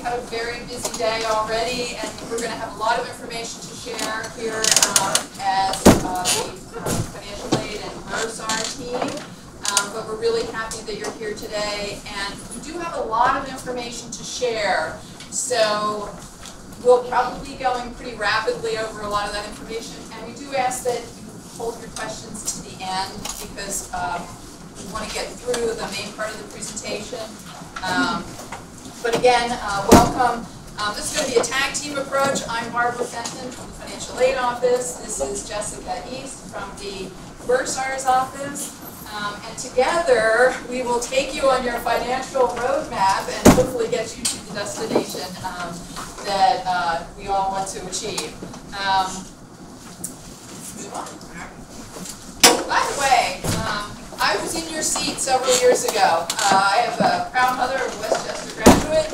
had a very busy day already, and we're going to have a lot of information to share here as the financial aid and Promissory team. But we're really happy that you're here today, and we do have a lot of information to share. So we'll probably be going pretty rapidly over a lot of that information, and we do ask that you hold your questions to the end because we want to get through the main part of the presentation. But again, welcome. This is going to be a tag team approach. I'm Barbara Fenton from the Financial Aid Office. This is Jessica East from the Bursar's office. And together, we will take you on your financial roadmap and hopefully get you to the destination that we all want to achieve. Let's move on. By the way, I was in your seat several years ago. I have a proud mother, a Westchester graduate,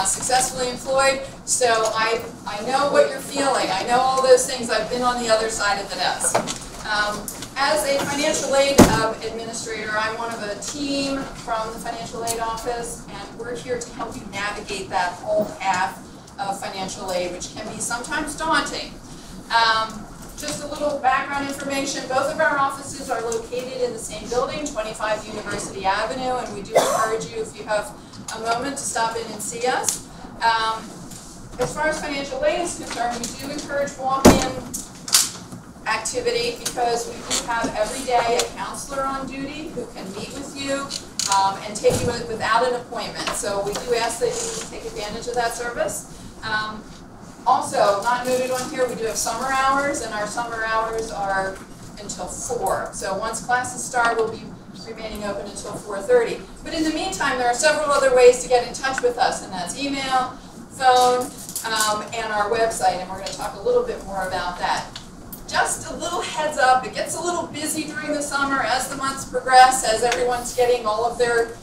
successfully employed, so I know what you're feeling. I know all those things. I've been on the other side of the desk. As a financial aid administrator, I'm one of a team from the Financial Aid Office, and we're here to help you navigate that whole path of financial aid, which can be sometimes daunting. Just a little background information. Both of our offices are located in the same building, 25 University Avenue, and we do encourage you, if you have a moment, to stop in and see us. As far as financial aid is concerned, we do encourage walk-in activity because we do have every day a counselor on duty who can meet with you and take you without an appointment. So we do ask that you take advantage of that service. Also, not noted on here, we do have summer hours, and our summer hours are until 4. So once classes start, we'll be remaining open until 4:30. But in the meantime, there are several other ways to get in touch with us, and that's email, phone, and our website, and we're going to talk a little bit more about that. Just a little heads up, it gets a little busy during the summer as the months progress, as everyone's getting all of their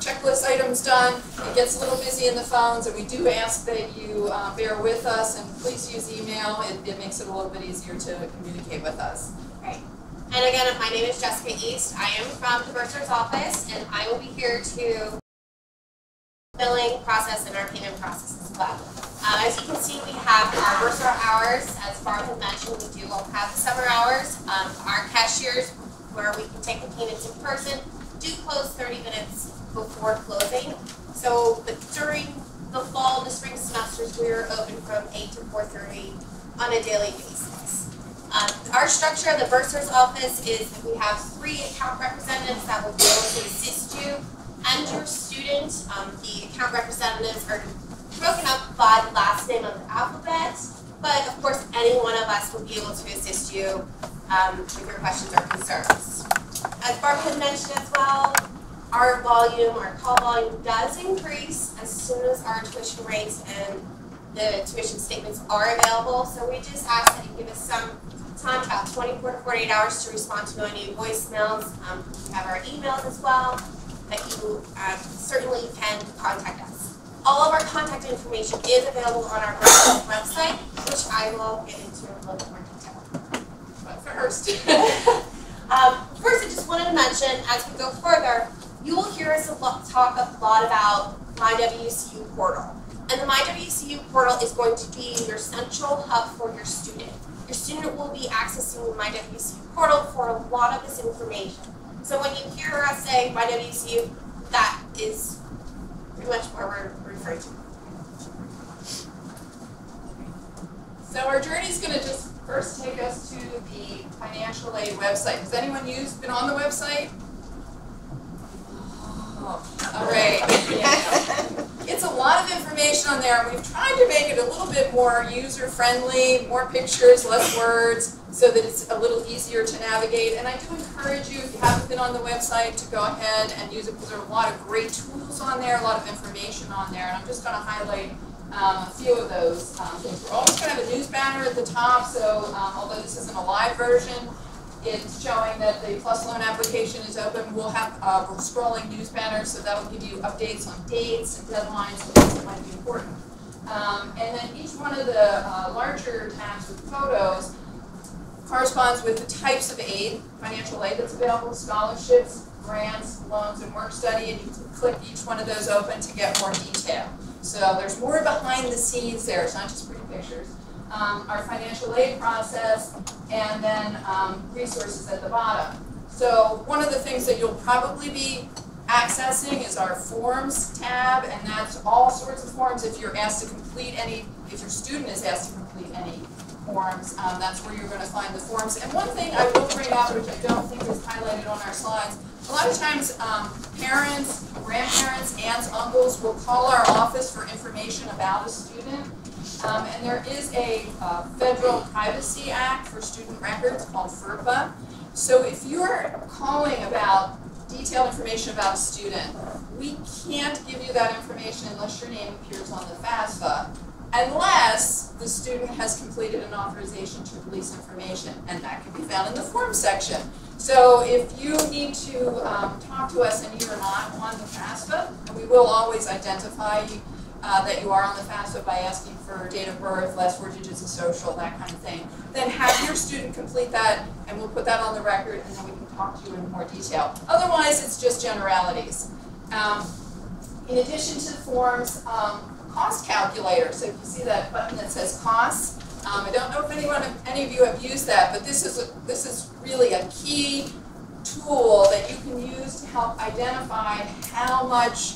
checklist items done. It gets a little busy in the phones, and we do ask that you bear with us, and please use email. It makes it a little bit easier to communicate with us. Right. And again, my name is Jessica East. I am from the Bursar's office, and I will be here to billing process and our payment process as well. As you can see, we have our Bursar hours. As Barbara mentioned, we do have the summer hours. Our cashiers, where we can take the payments in person, do close 30 minutes before closing. So during the fall and the spring semesters, we are open from 8 to 4:30 on a daily basis. Our structure of the Bursar's office is that we have 3 account representatives that will be able to assist you and your student. The account representatives are broken up by the last name of the alphabet, but of course any one of us will be able to assist you with your questions or concerns. As Barbara had mentioned as well, our call volume does increase as soon as our tuition rates and the tuition statements are available. So we just ask that you give us some time, about 24 to 48 hours, to respond to any voicemails. We have our emails as well that you certainly can contact us. All of our contact information is available on our website, which I will get into in a little bit more detail. But first, first, I just wanted to mention, as we go further, you will hear us talk a lot about MyWCU portal. And the MyWCU portal is going to be your central hub for your student. Your student will be accessing the MyWCU portal for a lot of this information. So when you hear us say MyWCU, that is pretty much where we're referring to. So our journey is going to just first take us to the financial aid website. Has anyone been on the website? Oh, all right. It's a lot of information on there. We've tried to make it a little bit more user-friendly, more pictures, less words, so that it's a little easier to navigate. And I do encourage you, if you haven't been on the website, to go ahead and use it, because there are a lot of great tools on there, a lot of information on there. And I'm just going to highlight a few of those things. We're always going to have a news banner at the top, so although this isn't a live version, it's showing that the PLUS loan application is open. We'll have scrolling news banners, so that will give you updates on dates and deadlines and things that might be important. And then each one of the larger tabs with photos corresponds with the types of aid, financial aid that's available, scholarships, grants, loans, and work study, and you can click each one of those open to get more detail. So there's more behind the scenes there. It's not just pretty pictures. Our financial aid process, and then resources at the bottom. So one of the things that you'll probably be accessing is our forms tab, and that's all sorts of forms. If you're asked to complete any, if your student is asked to complete any forms, that's where you're going to find the forms. And one thing I will bring up, which I don't think is highlighted on our slides, a lot of times parents, grandparents, aunts, uncles will call our office for information about a student. And there is a Federal Privacy Act for student records called FERPA. So if you're calling about detailed information about a student, we can't give you that information unless your name appears on the FAFSA, unless the student has completed an authorization to release information, and that can be found in the form section. So if you need to talk to us and you're not on the FAFSA, and we will always identify that you are on the FAFSA by asking for date of birth, last 4 digits of social, that kind of thing, then have your student complete that, and we'll put that on the record, and then we can talk to you in more detail. Otherwise, it's just generalities. In addition to the forms, cost calculator. So if you see that button that says costs, I don't know if any of you have used that, but this is really a key tool that you can use to help identify how much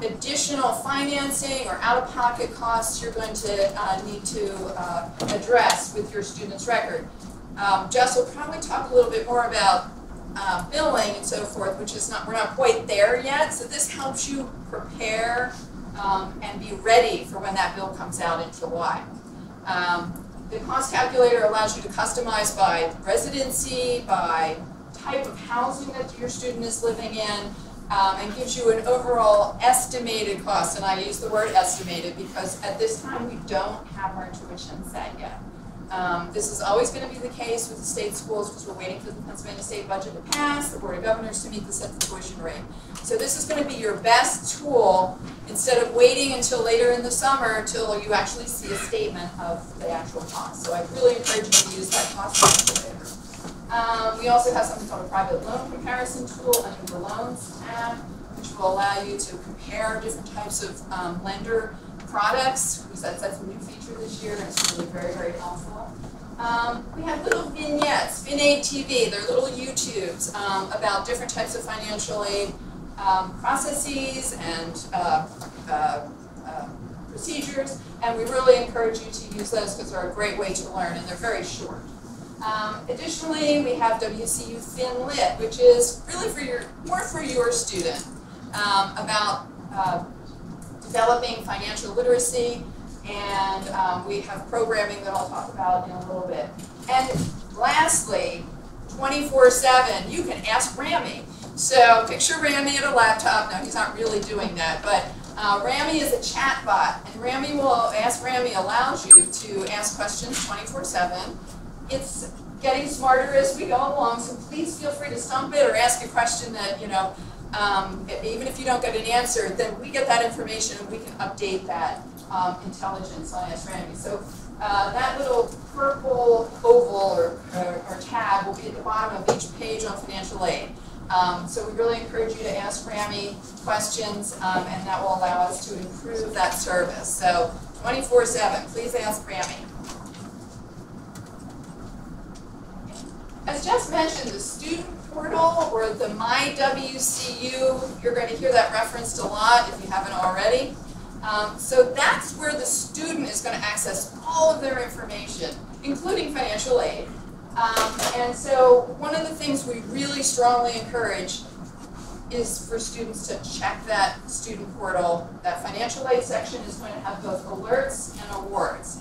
additional financing or out-of-pocket costs you're going to need to address with your student's record. Jess will probably talk a little bit more about billing and so forth, which is we're not quite there yet. So this helps you prepare and be ready for when that bill comes out in July. The cost calculator allows you to customize by residency, by type of housing that your student is living in, and gives you an overall estimated cost. And I use the word estimated because at this time we don't have our tuition set yet. This is always going to be the case with the state schools because we're waiting for the Pennsylvania state budget to pass, the Board of Governors to meet the set tuition rate. So this is going to be your best tool instead of waiting until later in the summer till you actually see a statement of the actual cost. So I really encourage you to use that cost calculator. We also have something called a private loan comparison tool under the loans tab, which will allow you to compare different types of lender products. That's a new feature this year, and it's really very, very helpful. We have little vignettes, FinAid TV. They're little YouTubes about different types of financial aid processes and procedures, and we really encourage you to use those because they're a great way to learn, and they're very short. Additionally, we have WCU FinLit, which is really more for your student, about developing financial literacy, and we have programming that I'll talk about in a little bit. And lastly, 24/7, you can ask Rami. So picture Rami at a laptop. Now he's not really doing that, but Rami is a chat bot, and Ask Rami allows you to ask questions 24/7. It's getting smarter as we go along, so please feel free to stump it or ask a question that, even if you don't get an answer, then we get that information and we can update that intelligence on Ask Rami. So that little purple oval or tab will be at the bottom of each page on financial aid. So we really encourage you to ask Rami questions, and that will allow us to improve that service. So 24/7, please ask Rami. As just mentioned, the student portal or the MyWCU, you're going to hear that referenced a lot if you haven't already. So that's where the student is going to access all of their information, including financial aid. And so one of the things we really strongly encourage is for students to check that student portal. That financial aid section is going to have both alerts and awards.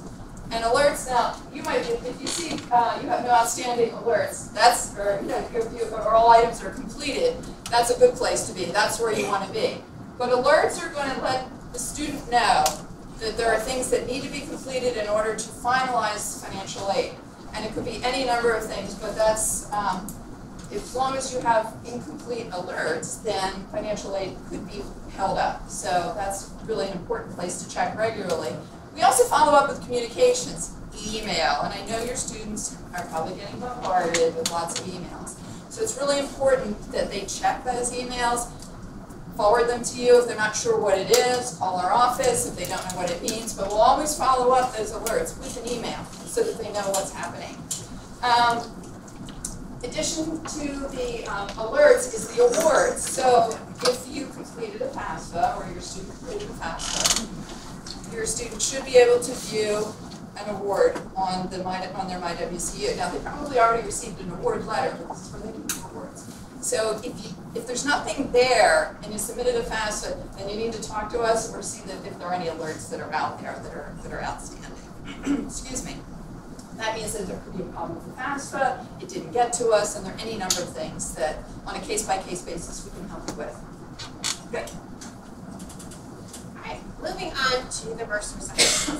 And alerts, now, you might, if you see you have no outstanding alerts, if all items are completed, that's a good place to be. That's where you want to be. But alerts are going to let the student know that there are things that need to be completed in order to finalize financial aid. And it could be any number of things, but that's, as long as you have incomplete alerts, then financial aid could be held up. So that's really an important place to check regularly. We also follow up with communications, email, and I know your students are probably getting bombarded with lots of emails. So it's really important that they check those emails, forward them to you. If they're not sure what it is, call our office if they don't know what it means, but we'll always follow up those alerts with an email so that they know what's happening. In addition to the alerts is the awards. So if you completed a FAFSA or your student completed a FAFSA, your student should be able to view an award on their MyWCU. Now they probably already received an award letter, but this is where they do awards. So if there's nothing there and you submitted a FAFSA, then you need to talk to us or see that if there are any alerts that are out there that are outstanding. Excuse me. That means that there could be a problem with the FAFSA, it didn't get to us, and there are any number of things that on a case-by-case basis we can help you with. Good. All right, moving on to the bursar section.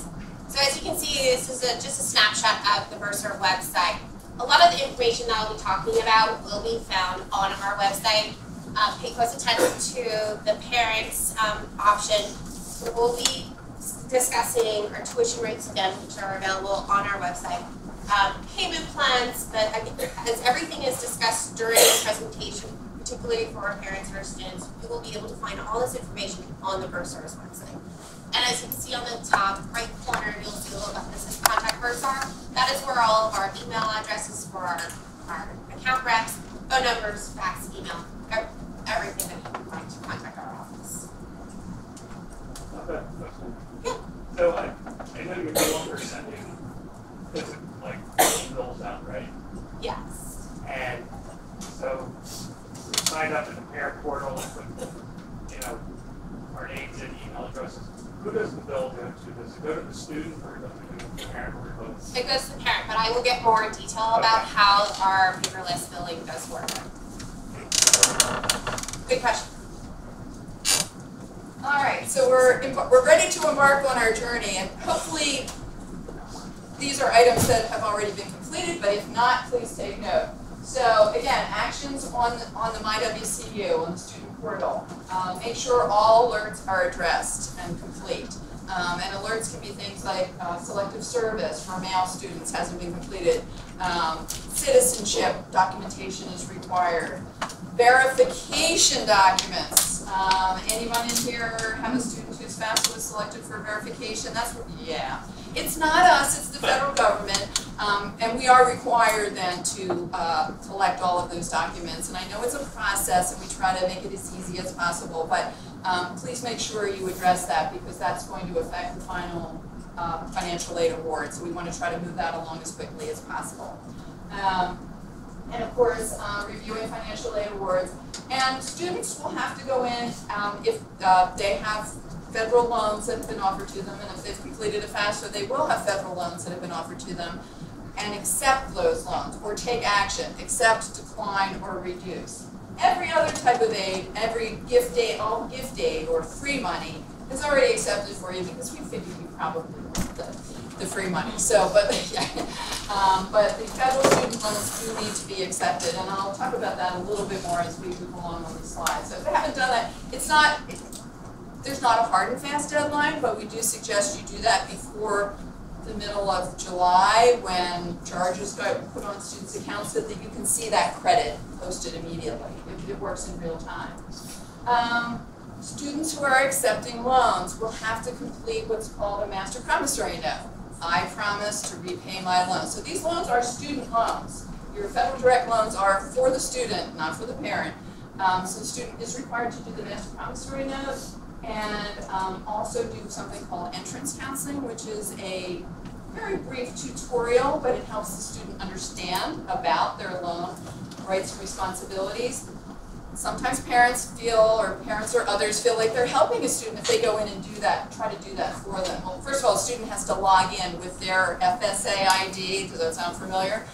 So as you can see, this is just a snapshot of the bursar website. A lot of the information that I'll be talking about will be found on our website. Pay close attention to the parents option. We'll be discussing our tuition rates again, which are available on our website. Payment plans, but as everything is discussed during the presentation, particularly for our parents or students, you will be able to find all this information on the bursar's website. And as you can see on the top right corner, you'll see a little button that says Contact Bursar. That is where all of our email addresses for our account reps, phone numbers, fax, email, everything that you can find to contact our office. Okay, question. Yeah. So I know you're no longer sending like bills out, right? Yes. And so we signed up in the parent portal and put, you know, our names and email addresses. Who does the bill go to? Does it go to the student or does it go to the parent or both? It goes to the parent, but I will get more detail about how our paperless billing does work. Good question. All right, so we're ready to embark on our journey, and hopefully these are items that have already been completed, but if not, please take note. So again, actions on the MyWCU, on the student portal. Make sure all alerts are addressed and complete. And alerts can be things like selective service for male students hasn't been completed. Citizenship documentation is required. Verification documents. Anyone in here have a student whose FAFSA was selected for verification? That's what, yeah. It's not us, it's the federal government, and we are required then to collect all of those documents. And I know it's a process, and we try to make it as easy as possible, but please make sure you address that because that's going to affect the final financial aid award. So we want to try to move that along as quickly as possible. And of course, reviewing financial aid awards. And students will have to go in if they have federal loans that have been offered to them, and if they've completed a FAFSA, they will have federal loans that have been offered to them, and accept those loans, or take action, accept, decline, or reduce. Every other type of aid, every gift aid, all gift aid, or free money is already accepted for you because we figured you probably want the free money. So, but but the federal student loans do need to be accepted, and I'll talk about that a little bit more as we move along on the slide. So if they haven't done that, there's not a hard and fast deadline, but we do suggest you do that before the middle of July when charges got put on students' accounts so that you can see that credit posted immediately. It works in real time. Students who are accepting loans will have to complete what's called a master promissory note. I promise to repay my loan. So these loans are student loans. Your federal direct loans are for the student, not for the parent. So the student is required to do the master promissory note and also do something called entrance counseling, which is a very brief tutorial, but it helps the student understand about their loan rights and responsibilities. Sometimes parents or others feel like they're helping a student if they go in and try to do that for them. Well, first of all, the student has to log in with their FSA ID. Does that sound familiar?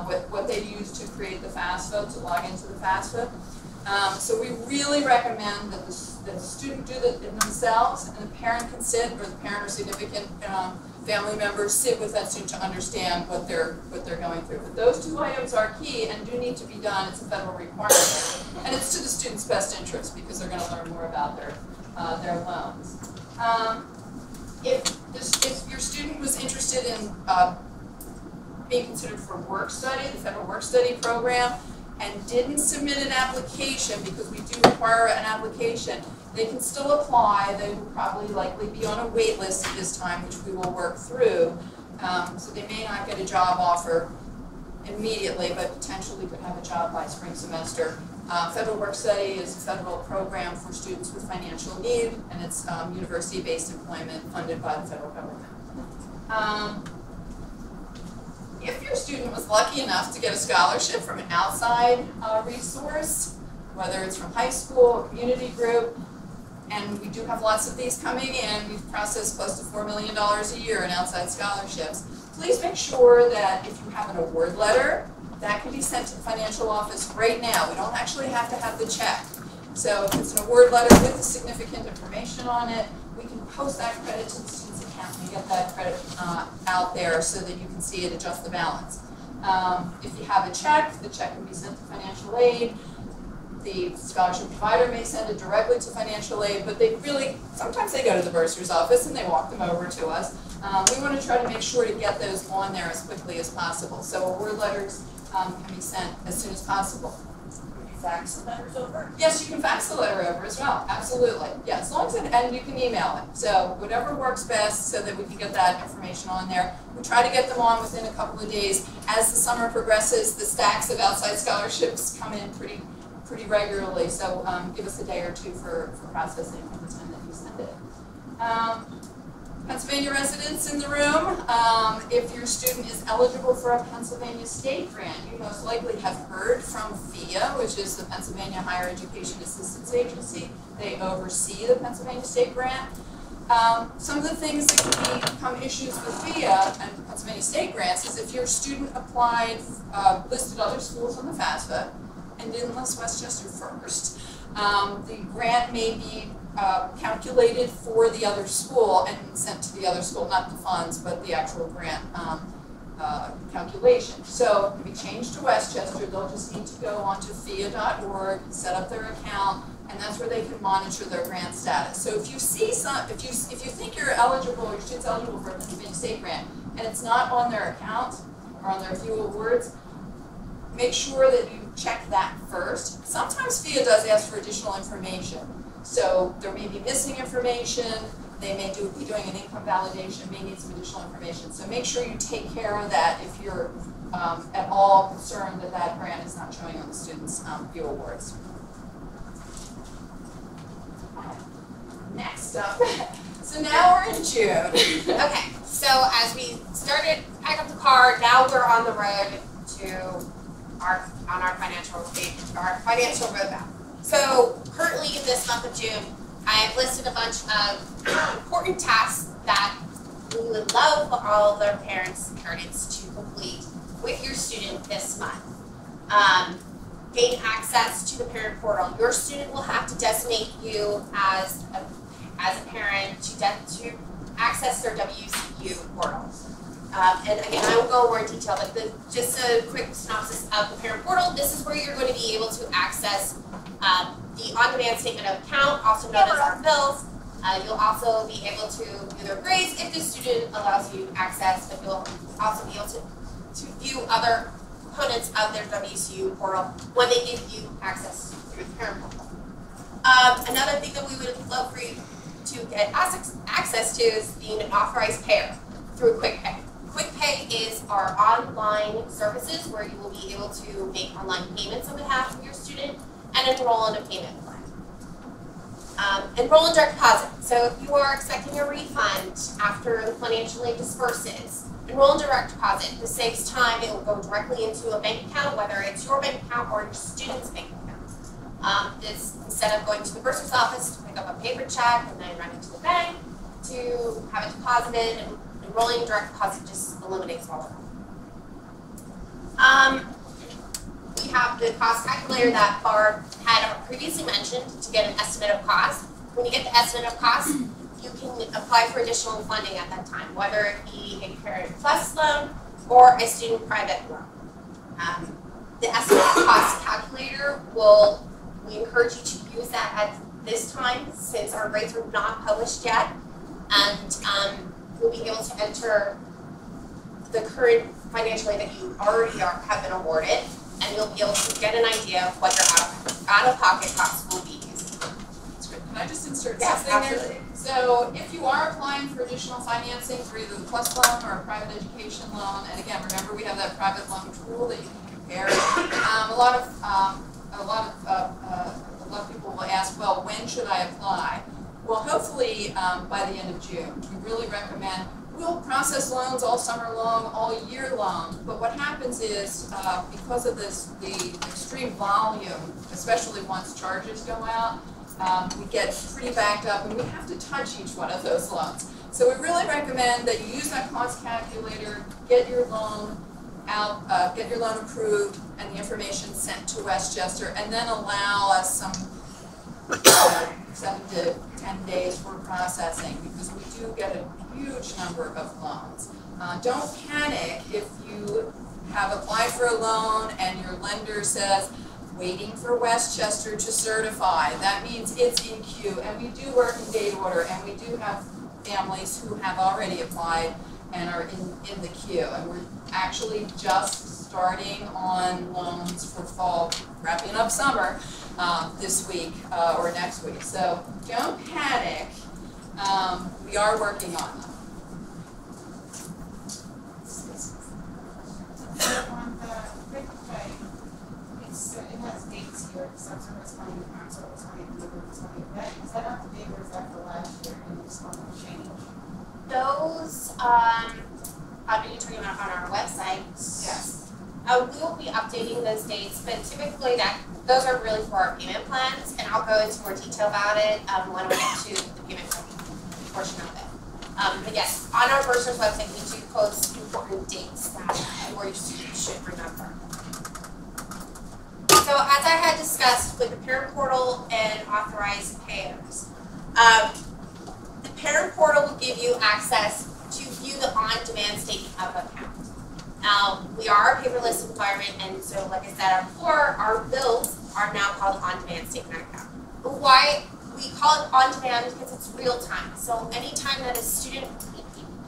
With what they use to create the FAFSA, to log into the FAFSA. So we really recommend that the student do it themselves, and the parent can sit, or the parent or significant family members sit with that student to understand what they're going through. But those two items are key and do need to be done. It's a federal requirement, and it's to the student's best interest because they're going to learn more about their loans. If your student was interested in being considered for work study, the federal work study program, and didn't submit an application, because we do require an application, they can still apply. They will probably likely be on a wait list at this time, which we will work through. So they may not get a job offer immediately, but potentially could have a job by spring semester. Federal Work Study is a federal program for students with financial need, and it's university-based employment funded by the federal government. If your student was lucky enough to get a scholarship from an outside resource, whether it's from high school or community group, and we do have lots of these coming in, we've processed close to $4 million a year in outside scholarships, please make sure that if you have an award letter, that can be sent to the financial office right now. We don't actually have to have the check. So if it's an award letter with the significant information on it, we can post that credit to the student's account and get that credit out there so that you can see it adjust the balance. If you have a check, the check can be sent to financial aid. The scholarship provider may send it directly to financial aid, but they really, sometimes they go to the bursar's office and they walk them over to us. We want to try to make sure to get those on there as quickly as possible. So award letters can be sent as soon as possible. Would you fax the letters over? Yes, you can fax the letter over as well, absolutely. Yeah, as long as and you can email it. So whatever works best so that we can get that information on there. We try to get them on within a couple of days. As the summer progresses, the stacks of outside scholarships come in pretty regularly, so give us a day or two for processing from the time that you send it. Pennsylvania residents in the room, if your student is eligible for a Pennsylvania state grant, you most likely have heard from FIA, which is the Pennsylvania Higher Education Assistance Agency. They oversee the Pennsylvania state grant. Some of the things that can become issues with FIA and Pennsylvania state grants is if your student applied, listed other schools on the FAFSA, and didn't list Westchester first, the grant may be calculated for the other school and sent to the other school, not the funds, but the actual grant calculation. So it can be changed to Westchester. They'll just need to go onto FIA.org, set up their account, and that's where they can monitor their grant status. So if you see if you think you're eligible, your student's eligible for a Pennsylvania state grant, and it's not on their account or on their few awards, make sure that you check that first. Sometimes FIA does ask for additional information. So there may be missing information, they may be doing an income validation, may need some additional information. So make sure you take care of that if you're at all concerned that that grant is not showing on the student's FIA awards. Next up, so now we're in June. Okay, so as we started, pack up the car, now we're on the road to our financial roadmap. So currently in this month of June, I have listed a bunch of important tasks that we would love for all of their parents and guardians to complete with your student this month. Gain access to the parent portal. Your student will have to designate you as a parent to access their WCU portal. And again, I will go more in detail, but just a quick synopsis of the parent portal. This is where you're going to be able to access the on-demand statement of account, also known as our bills. You'll also be able to view their grades if the student allows you access, but you'll also be able to view other components of their WCU portal when they give you access through the parent portal. Another thing that we would love for you to get access to is being an authorized payer through QuickPay. QuickPay is our online services where you will be able to make online payments on behalf of your student and enroll in a payment plan. Enroll in direct deposit. So if you are expecting a refund after the financial aid disperses, enroll in direct deposit. This saves time. It will go directly into a bank account, whether it's your bank account or your student's bank account. This, instead of going to the bursar's office to pick up a paper check and then running to the bank to have it deposited, and enrolling in direct deposit just eliminates all of that. We have the cost calculator that Barb had previously mentioned to get an estimate of cost. When you get the estimate of cost, you can apply for additional funding at that time, whether it be a Parent Plus loan or a student private loan. The estimate of cost calculator we encourage you to use that at this time since our grades are not published yet, and you'll be able to enter the current financial aid that you already have been awarded, and you'll be able to get an idea of what your out-of-pocket costs will be. Can I just insert Yes, something there? absolutely. So if you are applying for additional financing for either the PLUS loan or a private education loan, and again, remember we have that private loan tool that you can compare. A lot of people will ask, well, when should I apply? Well, hopefully by the end of June. We really recommend. We'll process loans all summer long, all year long, but what happens is because of the extreme volume, especially once charges go out, we get pretty backed up and we have to touch each one of those loans. So we really recommend that you use that cost calculator, get your loan out, get your loan approved and the information sent to Westchester, and then allow us some 7 to 10 days for processing, because we do get a huge number of loans. Don't panic if you have applied for a loan and your lender says, waiting for Westchester to certify. That means it's in queue, and we do work in date order, and we do have families who have already applied and are in the queue, and we're actually just starting on loans for fall, wrapping up summer this week or next week. So don't panic. We are working on them. On the quick pay, it has dates here, September 20th, October 20th, November 20th. Is that up to date or is that for last year and it's going to change? Those, are you talking about on our website? Yes. We will be updating those dates, but typically those are really for our payment plans, and I'll go into more detail about it when we get to the payment portion of it. But yes, on our bursar's website, we do post important dates that your students should remember. So as I had discussed with the parent portal and authorized payers, the parent portal will give you access to view the on-demand statement of account. Now, we are a paperless environment, and so like I said before, our bills are now called on-demand statement account. But why we call it on-demand? Because it's real time. So anytime that a student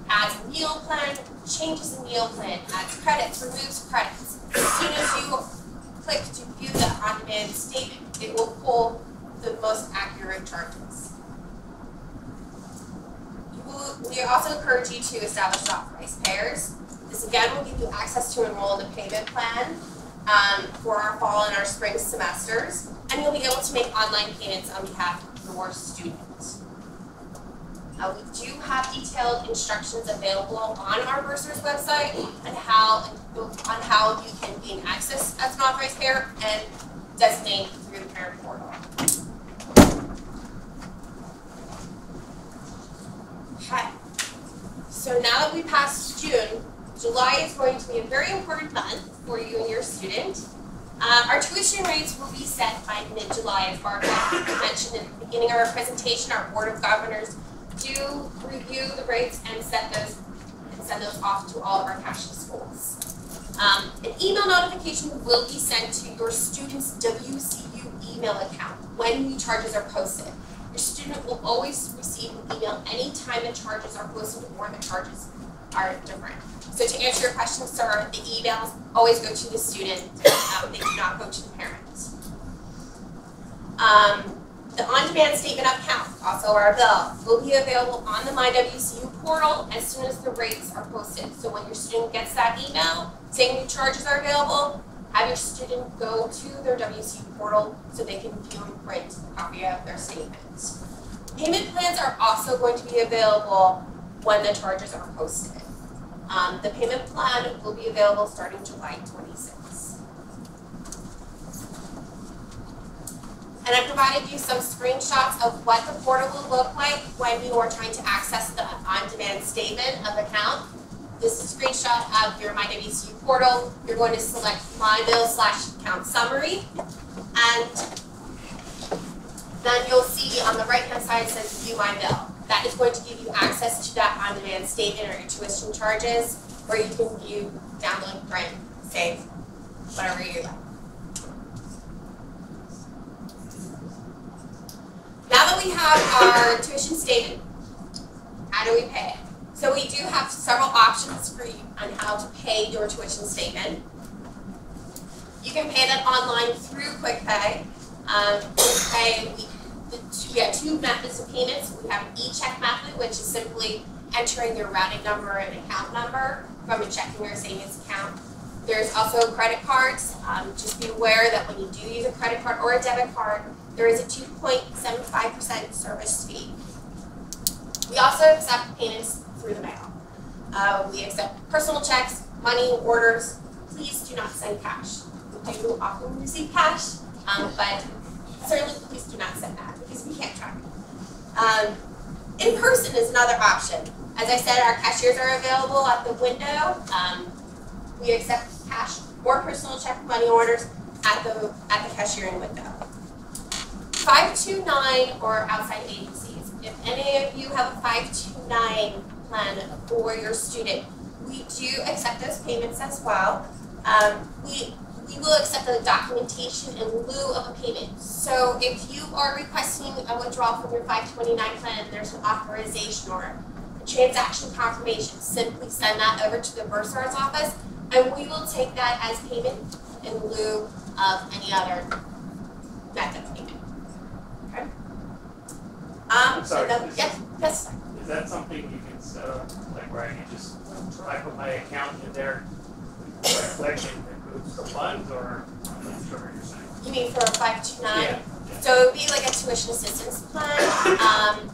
adds a meal plan, changes a meal plan, adds credits, removes credits, as soon as you click to view the on-demand statement, it will pull the most accurate charges. We also encourage you to establish authorized payers. This again will give you access to enroll in the payment plan for our fall and our spring semesters, and you'll be able to make online payments on behalf of your students. We do have detailed instructions available on our bursar's website on how you can gain access as an authorized payer and designate through the parent portal. Okay. So now that we passed June, July is going to be a very important month for you and your student. Our tuition rates will be set by mid-July. As Barbara mentioned in the beginning of our presentation, our Board of Governors do review the rates and set those and send those off to all of our cashless schools. An email notification will be sent to your student's WCU email account when new charges are posted. Your student will always receive an email anytime the charges are posted or the charges are different. So to answer your question, sir, the emails always go to the student. They do not go to the parents. The on-demand statement of account, also our bill, will be available on the MyWCU portal as soon as the rates are posted. So when your student gets that email saying new charges are available, have your student go to their WCU portal so they can view and print a copy of their statements. Payment plans are also going to be available when the charges are posted. The payment plan will be available starting July 26th. And I provided you some screenshots of what the portal will look like when you are trying to access the on-demand statement of account. This is a screenshot of your MyWCU portal. You're going to select My Bill/Account Summary, and then you'll see on the right-hand side it says View My Bill. That is going to give you access to that on-demand statement or your tuition charges, where you can view, download, print, save, whatever you like. Now that we have our tuition statement, how do we pay it? So we do have several options for you on how to pay your tuition statement. You can pay that online through QuickPay. We have two methods of payments. We have an e-check method, which is simply entering your routing number and account number from a checking or savings account. There's also credit cards. Just be aware that when you do use a credit card or a debit card, there is a 2.75% service fee. We also accept payments through the mail. We accept personal checks, money orders. Please do not send cash. We do often receive cash, but certainly please do not send that because we can't track it. In person is another option. As I said, our cashiers are available at the window. We accept cash or personal check money orders at the cashiering window. 529 or outside agencies. If any of you have a 529 plan for your student, we do accept those payments as well. We will accept the documentation in lieu of a payment. So if you are requesting a withdrawal from your 529 plan and there's an authorization or a transaction confirmation, simply send that over to the bursar's office and we will take that as payment in lieu of any other method of payment. Okay? I'm sorry, Yes. Is that something you can set up, like where I can just, I put my account in there, click and it moves the funds, or I'm not sure what you're saying? You mean for a 529? Yeah. So it would be like a tuition assistance plan.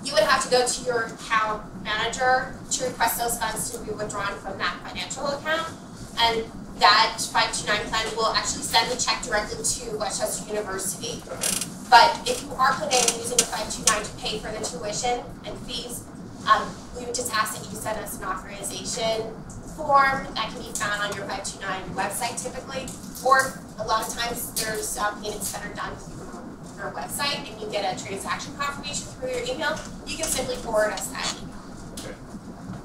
You would have to go to your account manager to request those funds to be withdrawn from that financial account. And that 529 plan will actually send the check directly to Westchester University. But if you are planning on using the 529 to pay for the tuition and fees, we would just ask that you send us an authorization form that can be found on your 529 website typically, or a lot of times there's payments that are done through your website and you get a transaction confirmation through your email. You can simply forward us that email. Okay.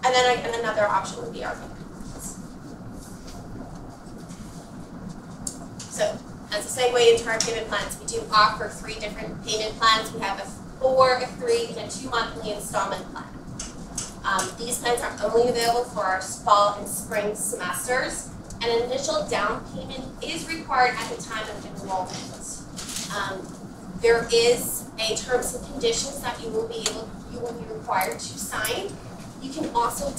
And then another option would be our payment. So, as a segue into our payment plans, we do offer 3 different payment plans. We have a 4, a 3, and a 2 monthly installment plan. These plans are only available for our fall and spring semesters. An initial down payment is required at the time of enrollment. There is a terms and conditions that you will be required to sign. You can also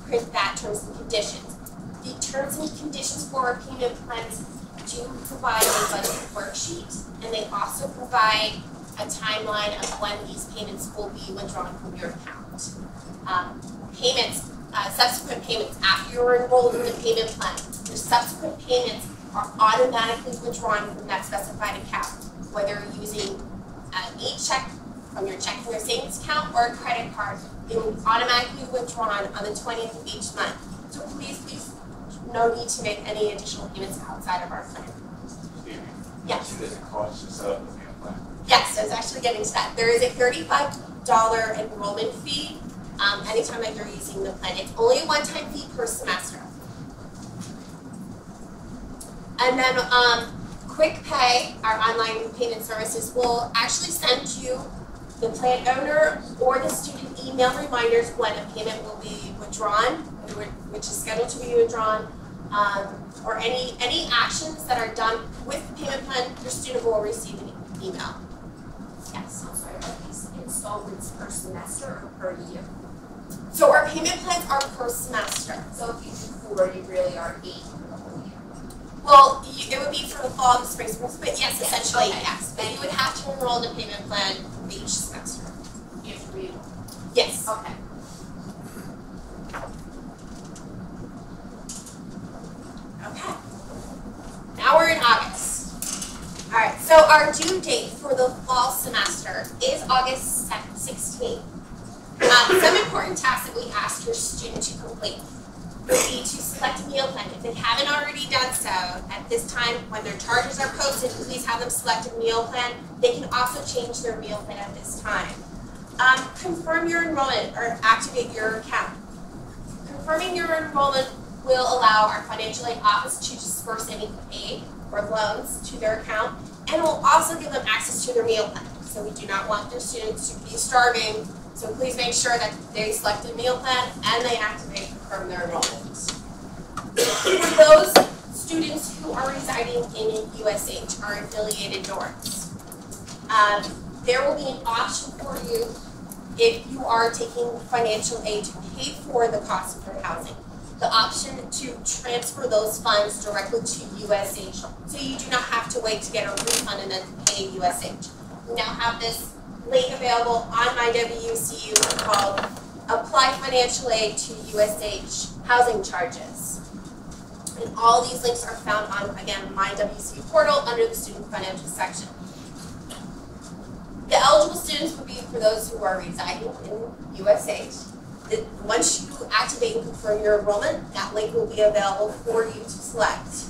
print that terms and conditions. The terms and conditions for our payment plans do provide a budget worksheet, and they also provide a timeline of when these payments will be withdrawn from your account. Subsequent payments after you're enrolled in the payment plan, your subsequent payments are automatically withdrawn from that specified account, whether you're using an e-check from your checking or savings account or a credit card. They will be automatically withdrawn on the 20th of each month. So please, no need to make any additional payments outside of our plan. Yes. Does it cost to set up a payment plan? Yes, I was actually getting to that. There is a $35 enrollment fee anytime that you're using the plan. It's only a one-time fee per semester. And then QuickPay, our online payment services, will actually send you the plan owner or the student email reminders when a payment will be withdrawn, which is scheduled to be withdrawn, or any actions that are done with the payment plan. Your student will receive an email. Yes. I'm sorry, are these installments per semester or per year? So our payment plans are per semester. So if you do 4, you really are 8 for the whole year. Well, it would be for the fall and the spring semester, but yes, essentially, Okay. yes. But you would have to enroll in the payment plan for each semester. You have to read. Yes. Okay. Okay. Now we're in August. All right, so our due date for the fall semester is August 16th. Some important tasks that we ask your student to complete would be to select a meal plan. If they haven't already done so, at this time when their charges are posted, please have them select a meal plan. They can also change their meal plan at this time. Confirm your enrollment or activate your account. Confirming your enrollment will allow our financial aid office to disperse any aid or loans to their account, and will also give them access to their meal plan. So we do not want their students to be starving, so please make sure that they select a meal plan and they activate and confirm their enrollment. For those students who are residing in USH, our affiliated dorms. There will be an option for you if you are taking financial aid to pay for the cost of your housing. The option to transfer those funds directly to USH, so you do not have to wait to get a refund and then pay USH. We now have this link available on my WCU called Apply Financial Aid to USH Housing Charges. And all these links are found on, again, my WCU portal under the Student Financial section. The eligible students would be for those who are residing in USH. Once you activate and confirm your enrollment, that link will be available for you to select.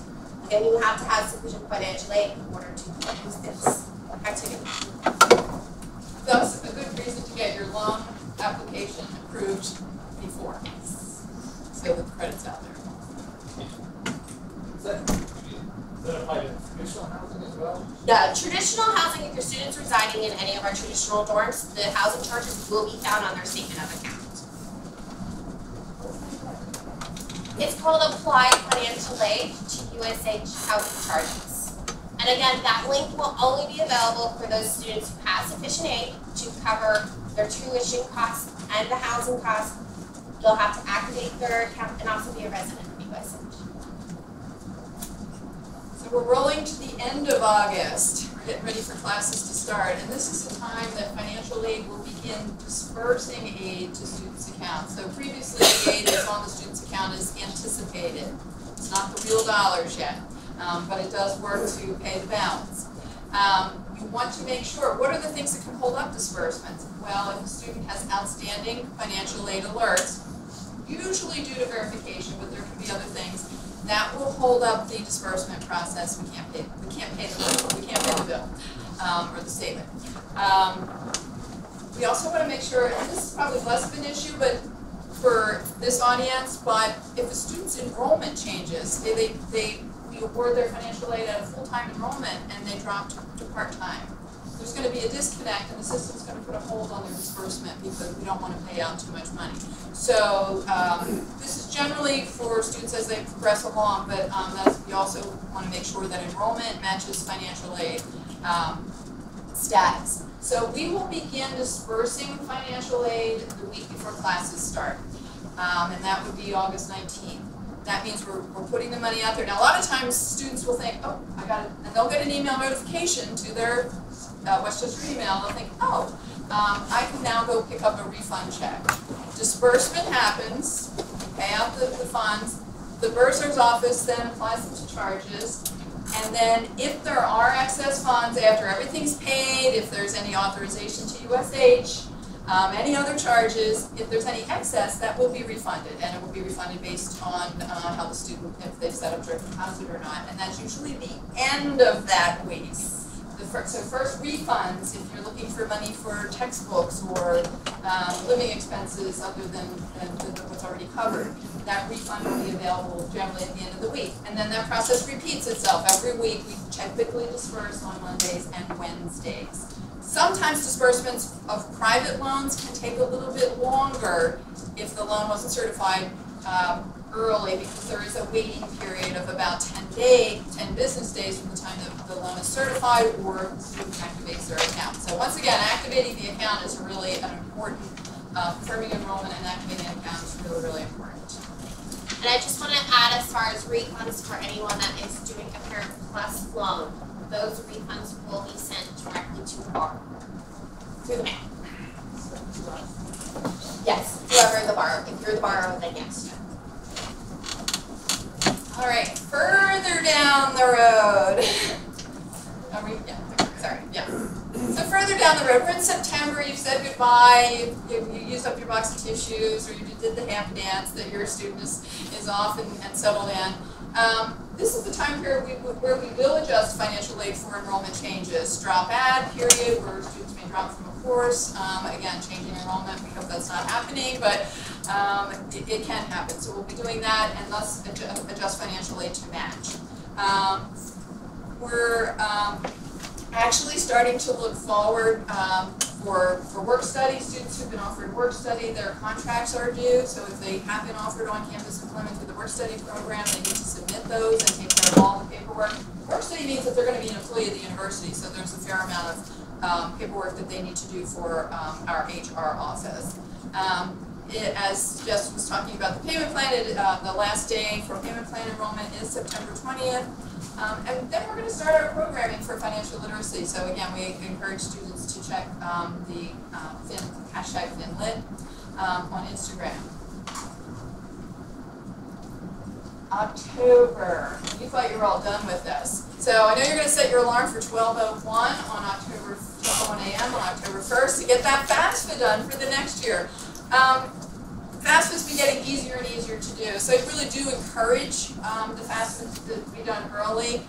Again, you have to have sufficient financial aid in order to use this activity. Thus, a good reason to get your loan application approved before, so that the credit's out there. Does that apply to traditional housing as well? The traditional housing, if your students residing in any of our traditional dorms, the housing charges will be found on their statement of account. It's called Apply Financial Aid to USH Housing Charges. And again, that link will only be available for those students who have sufficient aid to cover their tuition costs and the housing costs. They'll have to activate their account and also be a resident of USH. So we're rolling to the end of August. We're getting ready for classes to start, and this is the time that financial aid will begin dispersing aid to students' accounts. So previously, the aid that's on the student's account is anticipated. It's not the real dollars yet, but it does work to pay the balance. You want to make sure, what are the things that can hold up disbursements? Well, if a student has outstanding financial aid alerts, usually due to verification, but there can be other things, that will hold up the disbursement process. We can't pay the bill or the statement. We also want to make sure, and this is probably less of an issue, but for this audience, but if a student's enrollment changes, we award their financial aid at a full-time enrollment and they drop to part-time, there's going to be a disconnect and the system's going to put a hold on their disbursement because we don't want to pay out too much money. So this is generally for students as they progress along, but we also want to make sure that enrollment matches financial aid status. So we will begin dispersing financial aid the week before classes start, and that would be August 19th. That means we're putting the money out there. Now, a lot of times students will think, oh, I got it, and they'll get an email notification to their Westchester email. They'll think, oh, I can now go pick up a refund check. Disbursement happens, pay out the funds. The bursar's office then applies them to charges. And then if there are excess funds after everything's paid, if there's any authorization to USH, any other charges, if there's any excess, that will be refunded. And it will be refunded based on how the student, if they've set up direct deposit or not. And that's usually the end of that week. So first refunds, if you're looking for money for textbooks or living expenses other than what's already covered, that refund will be available generally at the end of the week. And then that process repeats itself. Every week we typically disperse on Mondays and Wednesdays. Sometimes disbursements of private loans can take a little bit longer if the loan wasn't certified early, because there is a waiting period of about 10 business days from the time that the loan is certified or the student activates their account. So once again, activating the account is really an important, confirming enrollment and activating an account is really, really important. And I just want to add, as far as refunds for anyone that is doing a Parent Plus loan, those refunds will be sent directly to the borrower through the mail. Yes, whoever the borrower. If you're the borrower, then yes. All right, further down the road. So further down the road, we're in September, you've said goodbye, you used up your box of tissues, or you did the half dance that your student is off and settled in. This is the time period where we will adjust financial aid for enrollment changes. Drop add period, where students may drop from a course. Again, changing enrollment, we hope that's not happening, but it can happen. So we'll be doing that and thus adjust financial aid to match. actually starting to look forward for work study. Students who've been offered work study, their contracts are due. So if they have been offered on-campus employment through the work study program, they need to submit those and take care of all the paperwork. Work study means that they're going to be an employee of the university, so there's a fair amount of paperwork that they need to do for our HR office. As Jess was talking about the payment plan, the last day for payment plan enrollment is September 20th. And then we're going to start our programming for financial literacy. So again, we encourage students to check the hashtag #FinLit on Instagram. October. You thought you were all done with this. So I know you're going to set your alarm for 12:01 on October 12:01 a.m. on October 1st to get that FAFSA done for the next year. FAFSA's been getting easier and easier to do, so I really do encourage the FAFSA to be done early.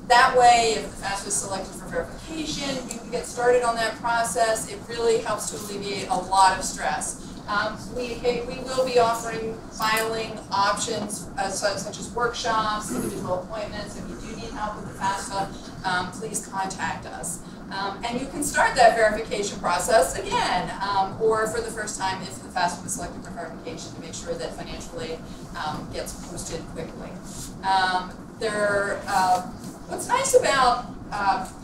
That way, if the FAFSA is selected for verification, you can get started on that process. It really helps to alleviate a lot of stress. We will be offering filing options such as workshops, individual appointments. If you do need help with the FAFSA, please contact us. And you can start that verification process again, or for the first time if the FAFSA was selected for verification, to make sure that financial aid gets posted quickly. What's nice about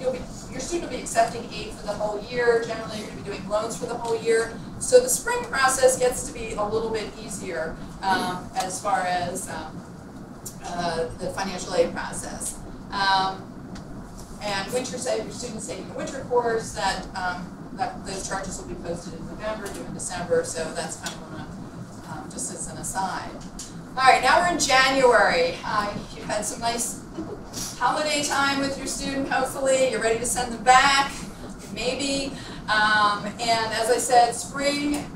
your student will be accepting aid for the whole year. Generally, you're going to be doing loans for the whole year. So the spring process gets to be a little bit easier as far as the financial aid process. And winter, say your students taking a winter course, those charges will be posted in November, due in December. So that's kind of just as an aside. All right, now we're in January. You had some nice holiday time with your student, hopefully. You're ready to send them back, maybe. And as I said, spring,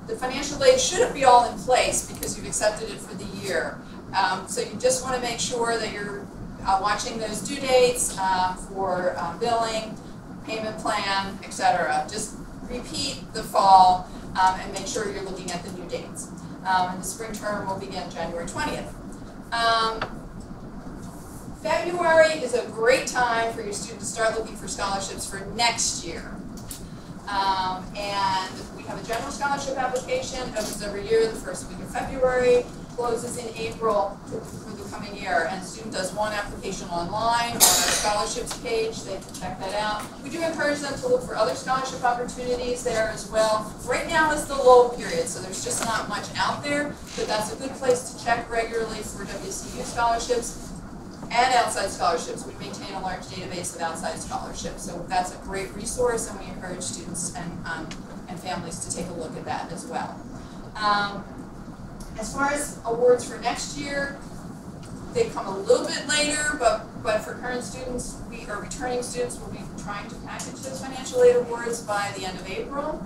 the financial aid shouldn't be all in place because you've accepted it for the year. So you just want to make sure that you're watching those due dates for billing, payment plan, etc. Just repeat the fall and make sure you're looking at the new dates. And the spring term will begin January 20th. February is a great time for your students to start looking for scholarships for next year. And we have a general scholarship application, opens every year the first week of February, closes in April for the coming year. And the student does one application online on our scholarships page. They can check that out. We do encourage them to look for other scholarship opportunities there as well. Right now is the lull period, so there's just not much out there, but that's a good place to check regularly for WCU scholarships and outside scholarships. We maintain a large database of outside scholarships, so that's a great resource, and we encourage students and families to take a look at that as well. As far as awards for next year, they come a little bit later, but for current students, or returning students, we'll be trying to package those financial aid awards by the end of April.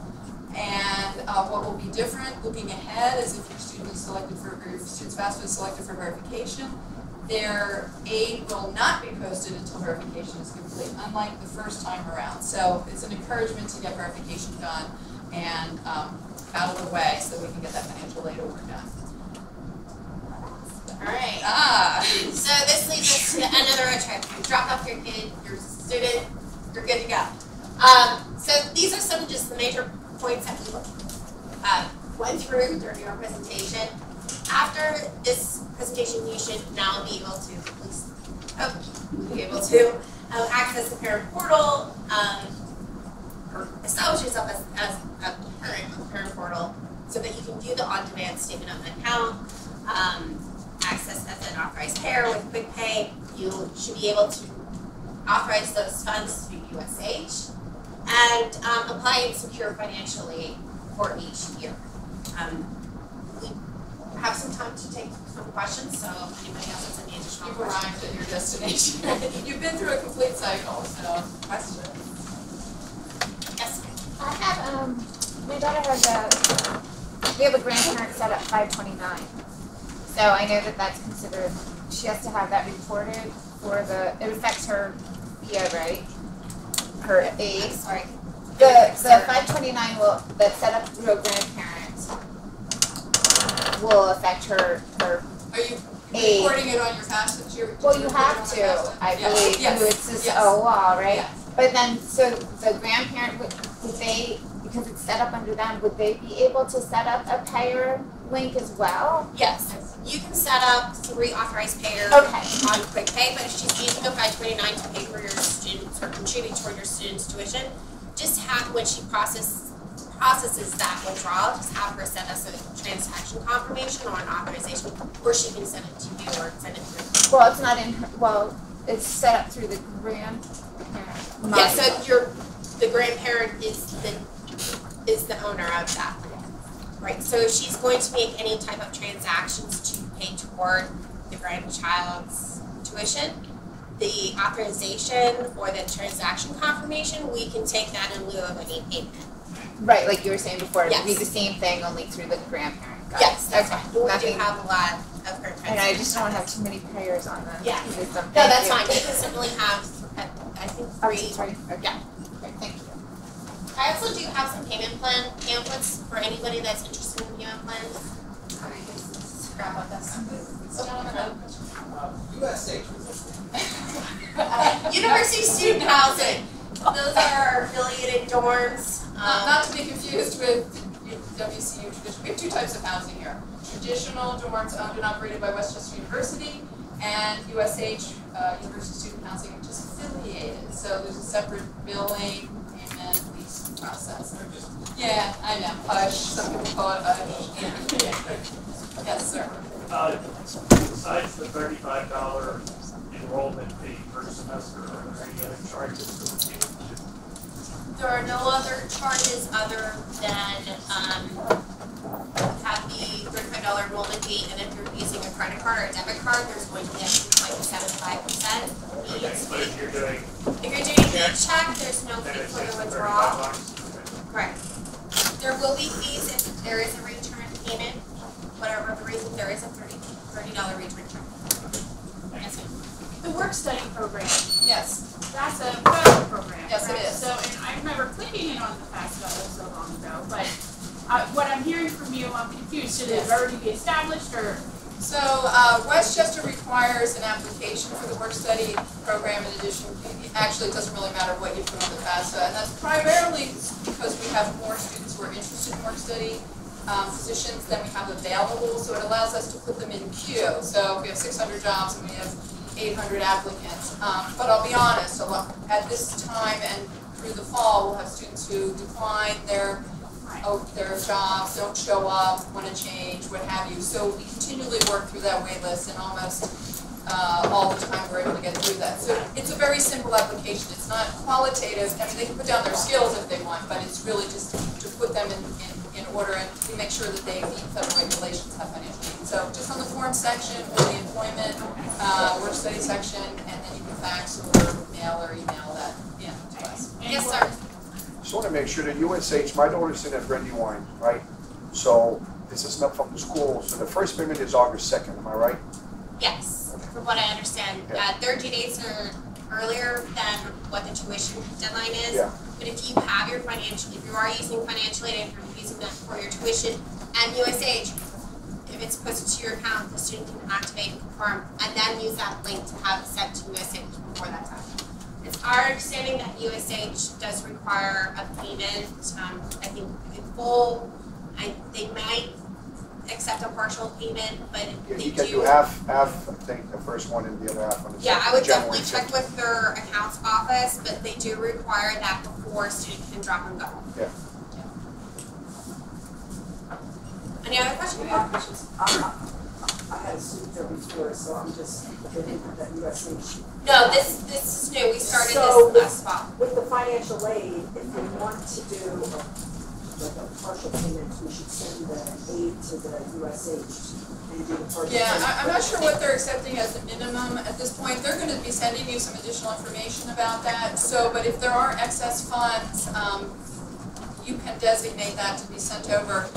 And what will be different looking ahead is if your student is selected for, or your student's FAFSA is selected for verification, their aid will not be posted until verification is complete, unlike the first time around. So it's an encouragement to get verification done and out of the way so that we can get that financial aid award done. All right. So this leads us to the end of the road trip. You dropped off your kid, your student, you're good to go. So these are some just the major points that we went through during our presentation. After this presentation, you should now be able to access the parent portal, or establish yourself as a parent portal, so that you can view the on-demand statement of an account, access as an authorized payer with Quick Pay. You should be able to authorize those funds through USH and apply and secure financial aid for each year. We have some time to take some questions, so if anybody else has any additional You've questions. arrived at your destination. You've been through a complete cycle, so questions? Yes. I have, my daughter has we have a grandparent set at 529. So I know that that's considered, she has to have that reported for it affects her VIA, right? Her aid. Sorry. The 529 that's set up through a grandparent will affect her. Are you a, Recording it on your FAFSA, well, you have to, I believe, Yes. it's just Yes. a law, right? Yeah. But then, so the grandparent, would they, because it's set up under them, would they be able to set up a payer link as well? Yes, you can set up 3 authorized payers Okay. on quick pay, but if she's using a 529 to pay for your students or contribute toward your students' tuition, just have, when she processes that withdrawal, just have her send us a transaction confirmation or an authorization, or she can send it to you or send it through. Well, it's not in her, well, it's set up through the grandparent. Yeah, so the grandparent is the owner of that. Right, so if she's going to make any type of transactions to pay toward the grandchild's tuition, the authorization or the transaction confirmation, we can take that in lieu of any payment. Right, like you were saying before, it would be Yes. the same thing, only through the grandparent. Got it. Yes, that's Okay. right. We do Nothing- have a lot of grandparents. And I just don't want to have too many payers on the Yeah. system. No, Thank that's you. fine. You can simply have, I think, Up 3. to 3. Okay. Yeah. Okay, thank you. I also do have some payment plan pamphlets for anybody that's interested in payment plans. Grab on this. USH University student housing. Those are our affiliated dorms. Not to be confused with WCU traditional. We have 2 types of housing here. Traditional dorms owned and operated by Westchester University, and USH, University Student Housing, which is affiliated. So there's a separate billing, payment, lease process. Yeah, I know, hush, some people call it hush. Yes, sir. Besides the $35 enrollment fee per semester, are there any other charges for the student? There are no other charges other than have the $35 enrollment fee, and if you're using a credit card or a debit card, there's going to be a 2.75% Okay, but if you're doing, If you're doing a check, there's no then fee it's for just the withdrawal. $35. Correct. There will be fees if there is a return payment, whatever the reason, there is a $30 return check. Yes, ma'am. The work study program, Yes. that's a federal program. Yes, it correct? is. So, and I remember clicking in on the FAFSA so long ago, but what I'm hearing from you, I'm confused. Should it Yes. already be established or? So Westchester requires an application for the work study program in addition. Actually, it doesn't really matter what you put on the FAFSA, and that's primarily because we have more students who are interested in work study positions than we have available, so it allows us to put them in queue. So if we have 600 jobs and we have 800 applicants. But I'll be honest, at this time and through the fall, we'll have students who decline their jobs, don't show up, want to change, what have you. So we continually work through that wait list, and almost all the time we're able to get through that. So it's a very simple application. It's not qualitative. I mean, they can put down their skills if they want, but it's really just to put them in order, and we make sure that they meet federal regulations, have financial needs. So just on the form section, or the employment, work study section, and then you can fax or mail or email that to us. Yes, sir. Just want to make sure that USH, my daughter's in at Brandywine, right? So this is not from the school, so the first payment is August 2nd, am I right? Yes, from what I understand. Yeah. Their due dates are earlier than what the tuition deadline is. Yeah. But if you have your financial, if you are using financial aid and you're using that for your tuition and USH, if it's posted to your account, the student can activate and confirm and then use that link to have it sent to USH before that time. It's our understanding that USH does require a payment, I think in full. They might accept a partial payment, but Yeah, they you can do. do half, I think, the first one and the other half on the Yeah, I would January definitely check 5th. with their accounts office, but they do require that before a student can drop and go. Yeah. Any other questions? I had a student there before, so I'm just getting that USH. No, this is new. We started So- this last fall. With the financial aid, if we want to do like a partial payment, we should send the aid to the USH and do the partial Yeah, payment. I'm not sure what they're accepting as a minimum at this point. They're going to be sending you some additional information about that. So, but if there are excess funds, you can designate that to be sent over.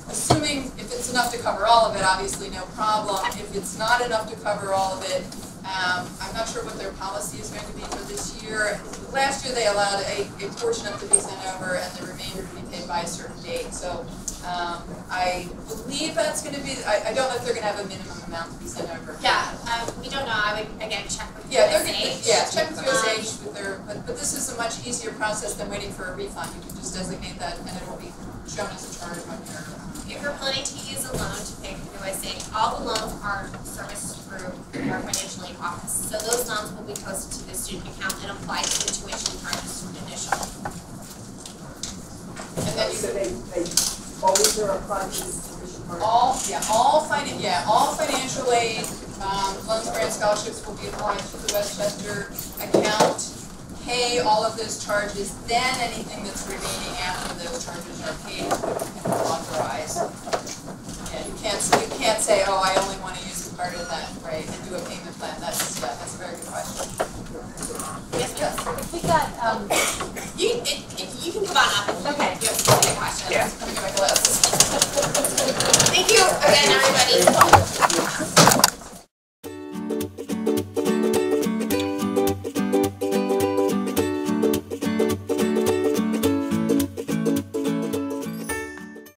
Assuming if it's enough to cover all of it, obviously no problem. If it's not enough to cover all of it, I'm not sure what their policy is going to be for this year. Last year they allowed a portion of it to be sent over and the remainder to be paid by a certain date. So I believe that's gonna be, I don't know if they're gonna have a minimum amount to be sent over. Yeah, we don't know, I would, again, check with Yeah, they're USH. gonna, check with USH with their, but this is a much easier process than waiting for a refund. You can just designate that and it will be shown as a charge on your. If you're planning to use a loan to pay for USH, all the loans are serviced through our financial aid office. So those loans will be posted to the student account and apply to the tuition charges initially. And then you So they always are applied to the tuition part? all financial aid, loans, grants, scholarships will be applied to the Westchester account. Pay all of those charges, then anything that's remaining after those charges are paid can be authorized.